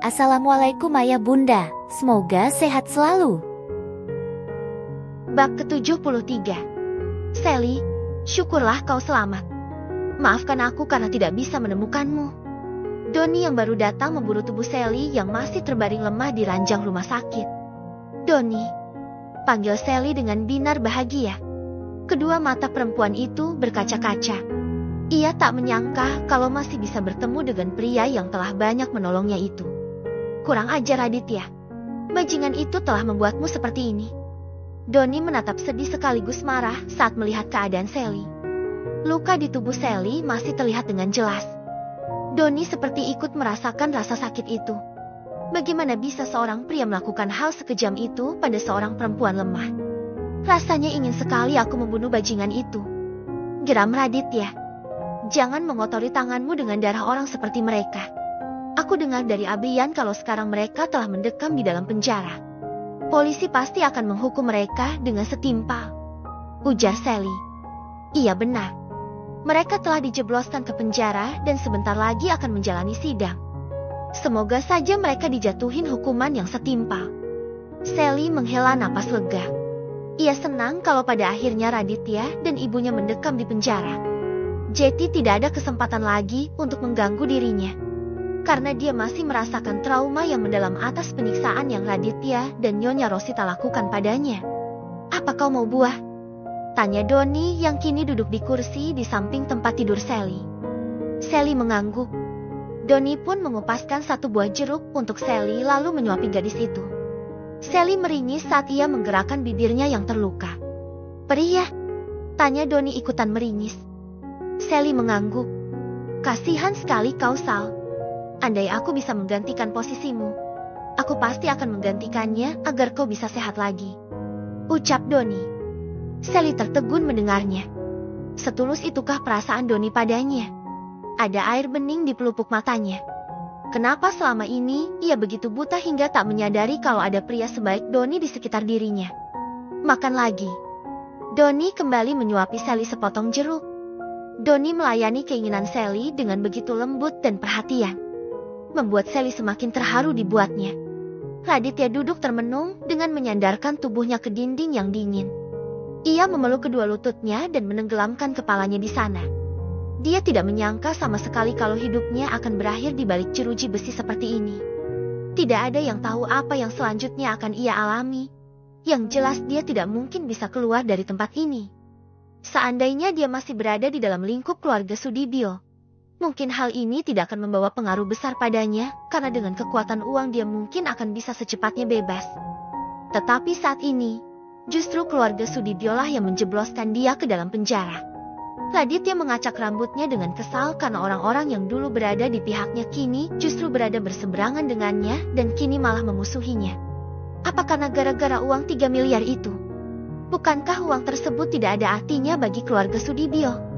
Assalamualaikum ayah bunda, semoga sehat selalu. Bab ke-73. Sally, syukurlah kau selamat. Maafkan aku karena tidak bisa menemukanmu. Donnie yang baru datang memburu tubuh Sally yang masih terbaring lemah di ranjang rumah sakit. Donnie, panggil Sally dengan binar bahagia. Kedua mata perempuan itu berkaca-kaca. Ia tak menyangka kalau masih bisa bertemu dengan pria yang telah banyak menolongnya itu. Kurang ajar Aditya. Bajingan itu telah membuatmu seperti ini. Donnie menatap sedih sekaligus marah saat melihat keadaan Sally. Luka di tubuh Sally masih terlihat dengan jelas. Donnie seperti ikut merasakan rasa sakit itu. Bagaimana bisa seorang pria melakukan hal sekejam itu pada seorang perempuan lemah? Rasanya ingin sekali aku membunuh bajingan itu. Geram Raditya. Jangan mengotori tanganmu dengan darah orang seperti mereka. Aku dengar dari Abian kalau sekarang mereka telah mendekam di dalam penjara. Polisi pasti akan menghukum mereka dengan setimpal. Ujar Sally. Iya benar. Mereka telah dijebloskan ke penjara dan sebentar lagi akan menjalani sidang. Semoga saja mereka dijatuhin hukuman yang setimpal. Sally menghela napas lega. Ia senang kalau pada akhirnya Raditya dan ibunya mendekam di penjara. Jetty tidak ada kesempatan lagi untuk mengganggu dirinya. Karena dia masih merasakan trauma yang mendalam atas penyiksaan yang Raditya dan Nyonya Rosita lakukan padanya. Apa kau mau buah? Tanya Donnie yang kini duduk di kursi di samping tempat tidur Sally. Sally mengangguk. Donnie pun mengupaskan satu buah jeruk untuk Sally lalu menyuapi gadis itu. Sally meringis saat ia menggerakkan bibirnya yang terluka. Perih ya? Tanya Donnie ikutan meringis. Sally mengangguk. Kasihan sekali kau Sal. Andai aku bisa menggantikan posisimu, aku pasti akan menggantikannya agar kau bisa sehat lagi. Ucap Donnie. Sally tertegun mendengarnya. Setulus itukah perasaan Donnie padanya? Ada air bening di pelupuk matanya. Kenapa selama ini ia begitu buta hingga tak menyadari kalau ada pria sebaik Donnie di sekitar dirinya? Makan lagi. Donnie kembali menyuapi Sally sepotong jeruk. Donnie melayani keinginan Sally dengan begitu lembut dan perhatian. Membuat Sally semakin terharu dibuatnya. Raditya duduk termenung dengan menyandarkan tubuhnya ke dinding yang dingin. Ia memeluk kedua lututnya dan menenggelamkan kepalanya di sana. Dia tidak menyangka sama sekali kalau hidupnya akan berakhir di balik jeruji besi seperti ini. Tidak ada yang tahu apa yang selanjutnya akan ia alami. Yang jelas dia tidak mungkin bisa keluar dari tempat ini. Seandainya dia masih berada di dalam lingkup keluarga Sudibyo, mungkin hal ini tidak akan membawa pengaruh besar padanya, karena dengan kekuatan uang dia mungkin akan bisa secepatnya bebas. Tetapi saat ini, justru keluarga Sudibyolah yang menjebloskan dia ke dalam penjara. Raditya mengacak rambutnya dengan kesal karena orang-orang yang dulu berada di pihaknya kini justru berada berseberangan dengannya dan kini malah memusuhinya. Apa karena gara-gara uang 3 miliar itu? Bukankah uang tersebut tidak ada artinya bagi keluarga Sudibyo?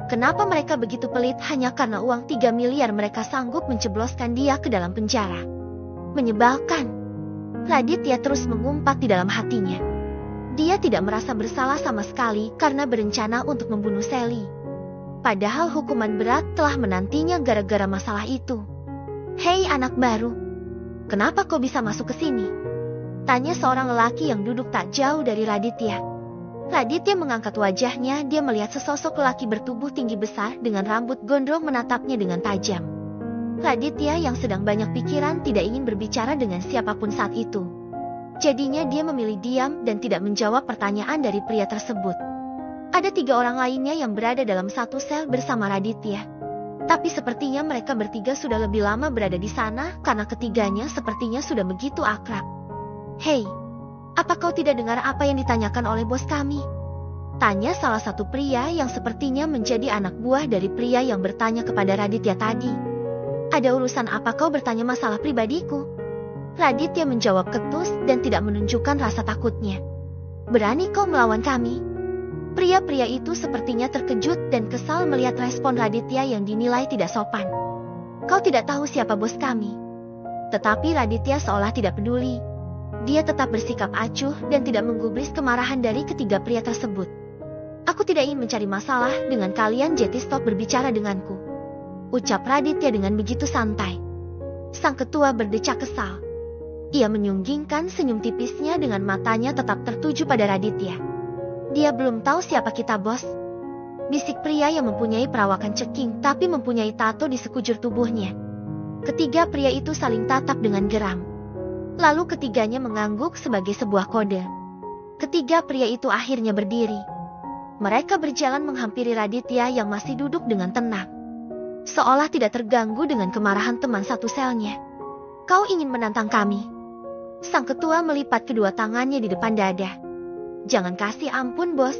Kenapa mereka begitu pelit hanya karena uang 3 miliar mereka sanggup menjebloskan dia ke dalam penjara? Menyebalkan. Raditya terus mengumpat di dalam hatinya. Dia tidak merasa bersalah sama sekali karena berencana untuk membunuh Sally. Padahal hukuman berat telah menantinya gara-gara masalah itu. Hei anak baru, kenapa kau bisa masuk ke sini? Tanya seorang lelaki yang duduk tak jauh dari Raditya. Raditya mengangkat wajahnya, dia melihat sesosok lelaki bertubuh tinggi besar dengan rambut gondrong menatapnya dengan tajam. Raditya yang sedang banyak pikiran tidak ingin berbicara dengan siapapun saat itu. Jadinya dia memilih diam dan tidak menjawab pertanyaan dari pria tersebut. Ada 3 orang lainnya yang berada dalam satu sel bersama Raditya. Tapi sepertinya mereka bertiga sudah lebih lama berada di sana karena ketiganya sepertinya sudah begitu akrab. Hei, apa kau tidak dengar apa yang ditanyakan oleh bos kami? Tanya salah satu pria yang sepertinya menjadi anak buah dari pria yang bertanya kepada Raditya tadi. Ada urusan apa kau bertanya masalah pribadiku? Raditya menjawab ketus dan tidak menunjukkan rasa takutnya. Berani kau melawan kami? Pria-pria itu sepertinya terkejut dan kesal melihat respon Raditya yang dinilai tidak sopan. Kau tidak tahu siapa bos kami? Tetapi Raditya seolah tidak peduli. Dia tetap bersikap acuh dan tidak menggubris kemarahan dari ketiga pria tersebut. Aku tidak ingin mencari masalah dengan kalian, Jetty, stop berbicara denganku. Ucap Raditya dengan begitu santai. Sang ketua berdecak kesal. Ia menyunggingkan senyum tipisnya dengan matanya tetap tertuju pada Raditya. Dia belum tahu siapa kita, bos. Bisik pria yang mempunyai perawakan ceking tapi mempunyai tato di sekujur tubuhnya. Ketiga pria itu saling tatap dengan geram. Lalu ketiganya mengangguk sebagai sebuah kode. Ketiga pria itu akhirnya berdiri. Mereka berjalan menghampiri Raditya yang masih duduk dengan tenang. Seolah tidak terganggu dengan kemarahan teman satu selnya. Kau ingin menantang kami? Sang ketua melipat kedua tangannya di depan dada. Jangan kasih ampun, bos.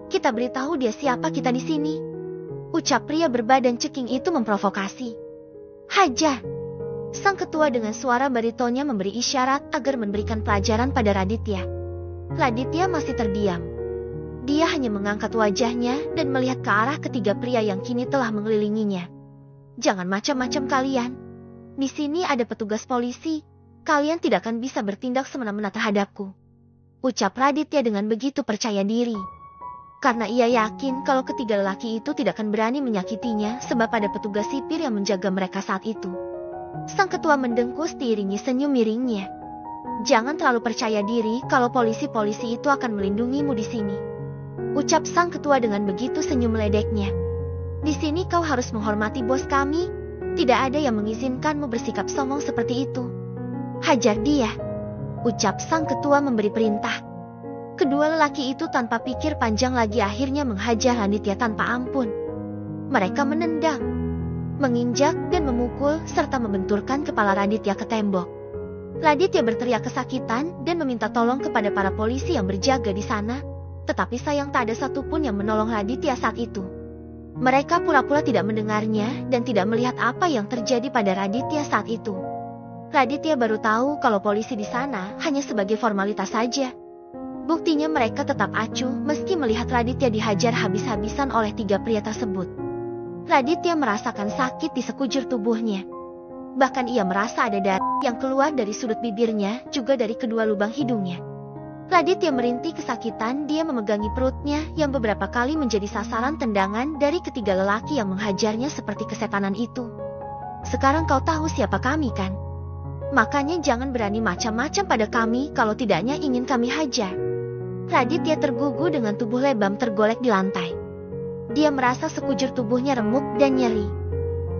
Kita beritahu dia siapa kita di sini. Ucap pria berbadan ceking itu memprovokasi. Hajar. Sang ketua dengan suara baritonnya memberi isyarat agar memberikan pelajaran pada Raditya. Raditya masih terdiam. Dia hanya mengangkat wajahnya dan melihat ke arah ketiga pria yang kini telah mengelilinginya. Jangan macam-macam kalian. Di sini ada petugas polisi. Kalian tidak akan bisa bertindak semena-mena terhadapku. Ucap Raditya dengan begitu percaya diri. Karena ia yakin kalau ketiga lelaki itu tidak akan berani menyakitinya sebab ada petugas sipir yang menjaga mereka saat itu. Sang ketua mendengkus diiringi senyum miringnya. Jangan terlalu percaya diri kalau polisi-polisi itu akan melindungimu di sini. Ucap sang ketua dengan begitu senyum meledeknya. Di sini kau harus menghormati bos kami. Tidak ada yang mengizinkanmu bersikap songong seperti itu. Hajar dia. Ucap sang ketua memberi perintah. Kedua lelaki itu tanpa pikir panjang lagi akhirnya menghajar Raditya tanpa ampun. Mereka menendang, menginjak dan memukul serta membenturkan kepala Raditya ke tembok. Raditya berteriak kesakitan dan meminta tolong kepada para polisi yang berjaga di sana. Tetapi sayang tak ada satupun yang menolong Raditya saat itu. Mereka pura-pura tidak mendengarnya dan tidak melihat apa yang terjadi pada Raditya saat itu. Raditya baru tahu kalau polisi di sana hanya sebagai formalitas saja. Buktinya mereka tetap acuh meski melihat Raditya dihajar habis-habisan oleh tiga pria tersebut. Raditya merasakan sakit di sekujur tubuhnya. Bahkan ia merasa ada darah yang keluar dari sudut bibirnya juga dari kedua lubang hidungnya. Raditya merintih kesakitan, dia memegangi perutnya yang beberapa kali menjadi sasaran tendangan dari ketiga lelaki yang menghajarnya seperti kesetanan itu. Sekarang kau tahu siapa kami kan? Makanya jangan berani macam-macam pada kami kalau tidaknya ingin kami hajar. Raditya tergugu dengan tubuh lebam tergolek di lantai. Dia merasa sekujur tubuhnya remuk dan nyeri.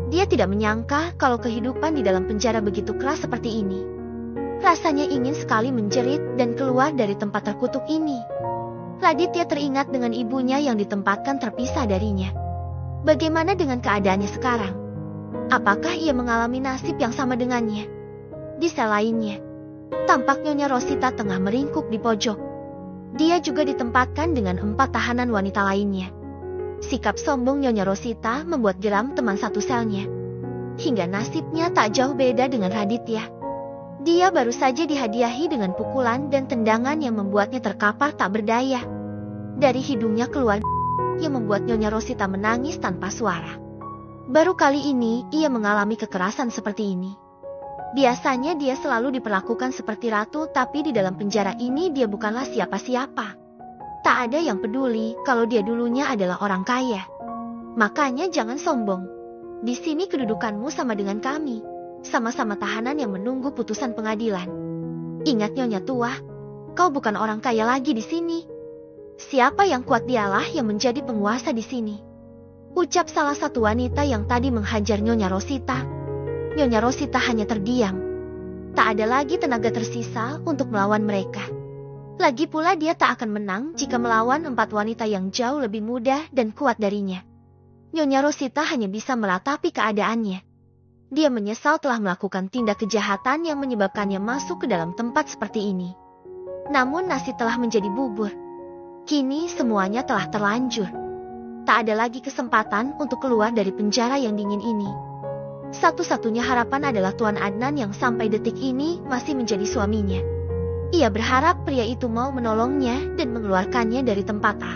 Dia tidak menyangka kalau kehidupan di dalam penjara begitu keras seperti ini. Rasanya ingin sekali menjerit dan keluar dari tempat terkutuk ini. Raditya teringat dengan ibunya yang ditempatkan terpisah darinya. Bagaimana dengan keadaannya sekarang? Apakah ia mengalami nasib yang sama dengannya? Di sel lainnya, tampak Nyonya Rosita tengah meringkuk di pojok. Dia juga ditempatkan dengan 4 tahanan wanita lainnya. Sikap sombong Nyonya Rosita membuat geram teman satu selnya. Hingga nasibnya tak jauh beda dengan Raditya. Dia baru saja dihadiahi dengan pukulan dan tendangan yang membuatnya terkapar tak berdaya. Dari hidungnya keluar yang membuat Nyonya Rosita menangis tanpa suara. Baru kali ini ia mengalami kekerasan seperti ini. Biasanya dia selalu diperlakukan seperti ratu, tapi di dalam penjara ini dia bukanlah siapa-siapa. Tak ada yang peduli kalau dia dulunya adalah orang kaya. Makanya jangan sombong. Di sini kedudukanmu sama dengan kami. Sama-sama tahanan yang menunggu putusan pengadilan. Ingat Nyonya tua, kau bukan orang kaya lagi di sini. Siapa yang kuat dialah yang menjadi penguasa di sini. Ucap salah satu wanita yang tadi menghajar Nyonya Rosita. Nyonya Rosita hanya terdiam. Tak ada lagi tenaga tersisa untuk melawan mereka. Lagi pula dia tak akan menang jika melawan 4 wanita yang jauh lebih muda dan kuat darinya. Nyonya Rosita hanya bisa meratapi keadaannya. Dia menyesal telah melakukan tindak kejahatan yang menyebabkannya masuk ke dalam tempat seperti ini. Namun nasi telah menjadi bubur. Kini semuanya telah terlanjur. Tak ada lagi kesempatan untuk keluar dari penjara yang dingin ini. Satu-satunya harapan adalah Tuan Adnan yang sampai detik ini masih menjadi suaminya. Ia berharap pria itu mau menolongnya dan mengeluarkannya dari tempat A.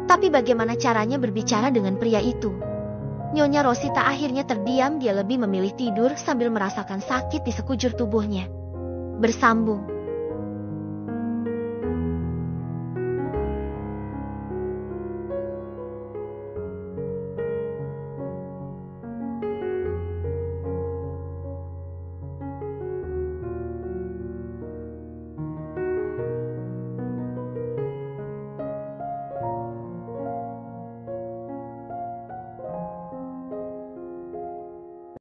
Tapi bagaimana caranya berbicara dengan pria itu? Nyonya Rosita akhirnya terdiam, dia lebih memilih tidur sambil merasakan sakit di sekujur tubuhnya. Bersambung.